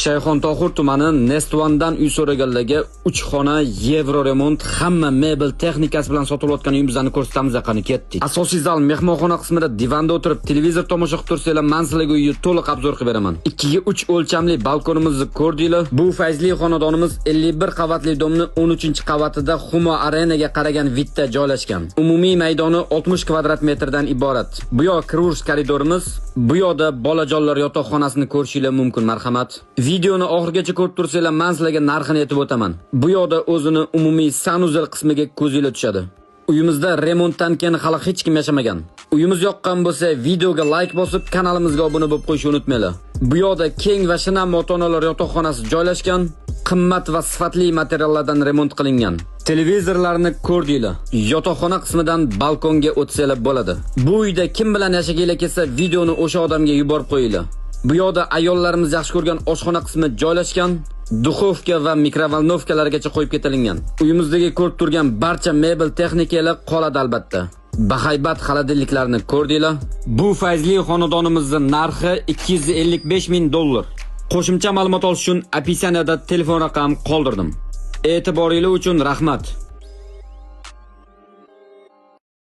Shayxontohur tumani Nestvandan uy so'raganlarga 3 xona yevro remont, hamma mebel texnikasi bilan sotilayotgan uyimizni ko'rsatamiz qani ketdik. Asosiy zal mehmonxona qismida divanda o'tirib televizor tomosha qilib tursanglar, men sizlarga uyni to'liq obzor qilib beraman. 2 ga 3 o'lchamli balkonimizni ko'rdinglar. Bu fayzli xonadonimiz 51 qavatli domni 13-qavatida Humo Arenaga qaragan vidda joylashgan. Umumiy maydoni 60 kvadrat metrdan iborat. Bu yoq kruiz koridorimiz, bu yoqda bolajonlar yotoqxonasini ko'rishingiz mumkin, marhamat. Videoni oxirigacha ko'rib tursanglar, men sizlarga narxini aytib o'taman. Bu yoqda o'zini umumiy sanuzel qismiga ko'zinglar tushadi. Uyimizda remontdan keyin hali hech kim yashamagan. Uyimiz yoqqan bo'lsa, videoga like bosib, kanalimizga obuna bo'lib qo'yishni unutmanglar. Bu yoqda keng va shinam ota-onalar yotoqxonasi joylashgan, qimmat va sifatli materiallardan remont qilingan. Televizorlarni ko'rdinglar. Yotoqxona qismidan balkonga o'tsanglar bo'ladi. Bu uyda kim bilan yashaginglar kelsa, videoni o'sha odamga yuborib qo'yinglar. Bu yoqda ayollarimiz yaxshi ko'rgan oshxona qismi joylashgan, duxovka va mikrovalnovkalargacha qo'yib ketilgan. Uyimizdagi ko'rib turgan barcha mebel texnikalar qoladi albatta. Bahaybat xolodilniklarni ko'rdinglar. Bu fayzli xonadonimizning narxi $255,000. Qo'shimcha ma'lumot olish uchun opisiyaniyada telefon raqam qoldirdim. E'tiboringiz uchun rahmat.